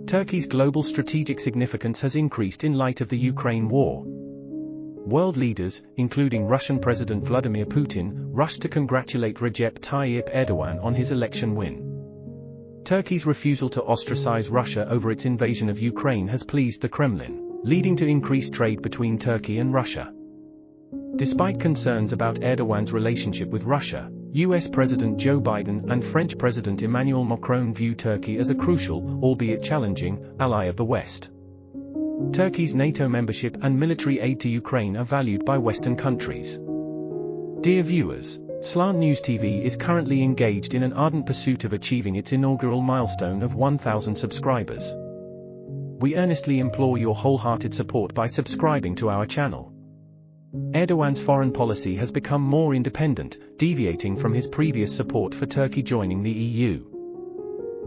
Turkey's global strategic significance has increased in light of the Ukraine war. World leaders, including Russian President Vladimir Putin, rushed to congratulate Recep Tayyip Erdogan on his election win. Turkey's refusal to ostracize Russia over its invasion of Ukraine has pleased the Kremlin, leading to increased trade between Turkey and Russia. Despite concerns about Erdogan's relationship with Russia, US President Joe Biden and French President Emmanuel Macron view Turkey as a crucial, albeit challenging, ally of the West. Turkey's NATO membership and military aid to Ukraine are valued by Western countries. Dear viewers, Slant News TV is currently engaged in an ardent pursuit of achieving its inaugural milestone of 1,000 subscribers. We earnestly implore your wholehearted support by subscribing to our channel. Erdogan's foreign policy has become more independent, deviating from his previous support for Turkey joining the EU.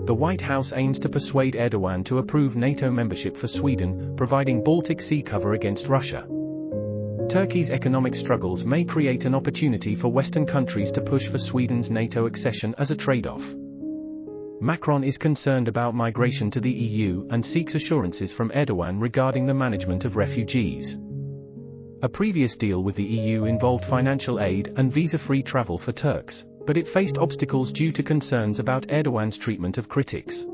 The White House aims to persuade Erdogan to approve NATO membership for Sweden, providing Baltic Sea cover against Russia. Turkey's economic struggles may create an opportunity for Western countries to push for Sweden's NATO accession as a trade-off. Macron is concerned about migration to the EU and seeks assurances from Erdogan regarding the management of refugees. A previous deal with the EU involved financial aid and visa-free travel for Turks, but it faced obstacles due to concerns about Erdogan's treatment of critics.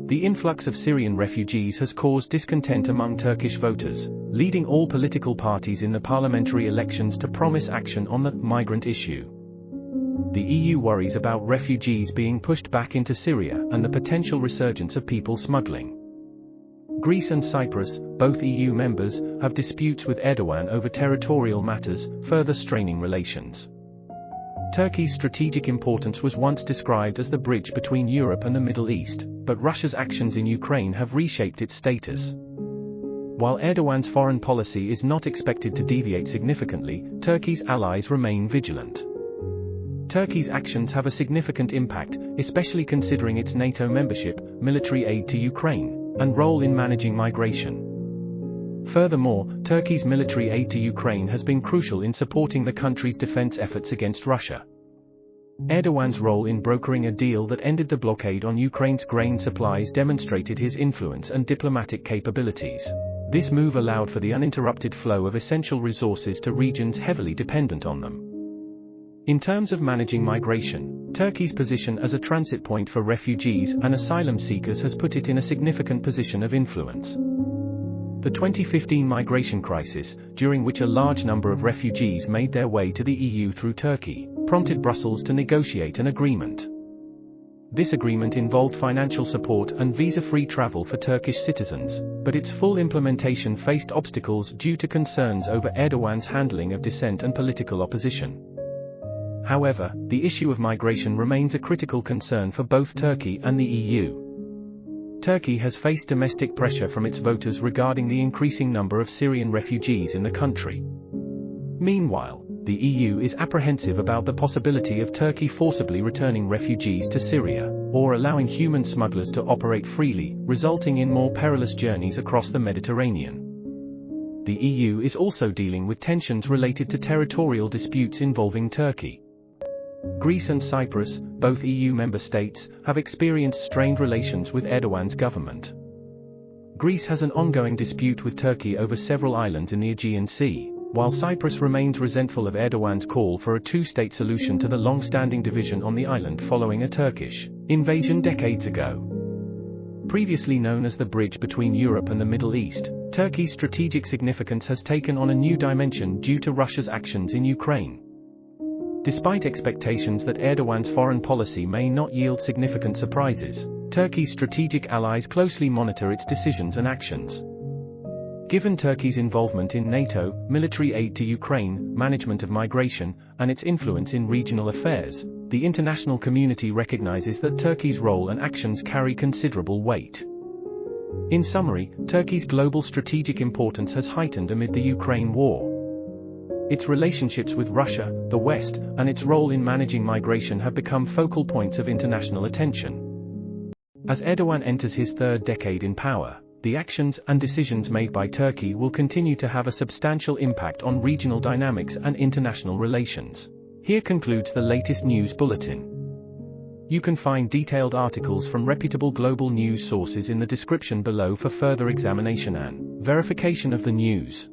The influx of Syrian refugees has caused discontent among Turkish voters, leading all political parties in the parliamentary elections to promise action on the migrant issue. The EU worries about refugees being pushed back into Syria and the potential resurgence of people smuggling. Greece and Cyprus, both EU members, have disputes with Erdogan over territorial matters, further straining relations. Turkey's strategic importance was once described as the bridge between Europe and the Middle East, but Russia's actions in Ukraine have reshaped its status. While Erdogan's foreign policy is not expected to deviate significantly, Turkey's allies remain vigilant. Turkey's actions have a significant impact, especially considering its NATO membership, military aid to Ukraine, and role in managing migration. Furthermore, Turkey's military aid to Ukraine has been crucial in supporting the country's defense efforts against Russia. Erdogan's role in brokering a deal that ended the blockade on Ukraine's grain supplies demonstrated his influence and diplomatic capabilities. This move allowed for the uninterrupted flow of essential resources to regions heavily dependent on them. In terms of managing migration, Turkey's position as a transit point for refugees and asylum seekers has put it in a significant position of influence. The 2015 migration crisis, during which a large number of refugees made their way to the EU through Turkey, prompted Brussels to negotiate an agreement. This agreement involved financial support and visa-free travel for Turkish citizens, but its full implementation faced obstacles due to concerns over Erdogan's handling of dissent and political opposition. However, the issue of migration remains a critical concern for both Turkey and the EU. Turkey has faced domestic pressure from its voters regarding the increasing number of Syrian refugees in the country. Meanwhile, the EU is apprehensive about the possibility of Turkey forcibly returning refugees to Syria, or allowing human smugglers to operate freely, resulting in more perilous journeys across the Mediterranean. The EU is also dealing with tensions related to territorial disputes involving Turkey. Greece and Cyprus, both EU member states, have experienced strained relations with Erdogan's government. Greece has an ongoing dispute with Turkey over several islands in the Aegean Sea, while Cyprus remains resentful of Erdogan's call for a two-state solution to the long-standing division on the island following a Turkish invasion decades ago. Previously known as the bridge between Europe and the Middle East, Turkey's strategic significance has taken on a new dimension due to Russia's actions in Ukraine. Despite expectations that Erdogan's foreign policy may not yield significant surprises, Turkey's strategic allies closely monitor its decisions and actions. Given Turkey's involvement in NATO, military aid to Ukraine, management of migration, and its influence in regional affairs, the international community recognizes that Turkey's role and actions carry considerable weight. In summary, Turkey's global strategic importance has heightened amid the Ukraine war. Its relationships with Russia, the West, and its role in managing migration have become focal points of international attention. As Erdogan enters his third decade in power, the actions and decisions made by Turkey will continue to have a substantial impact on regional dynamics and international relations. Here concludes the latest news bulletin. You can find detailed articles from reputable global news sources in the description below for further examination and verification of the news.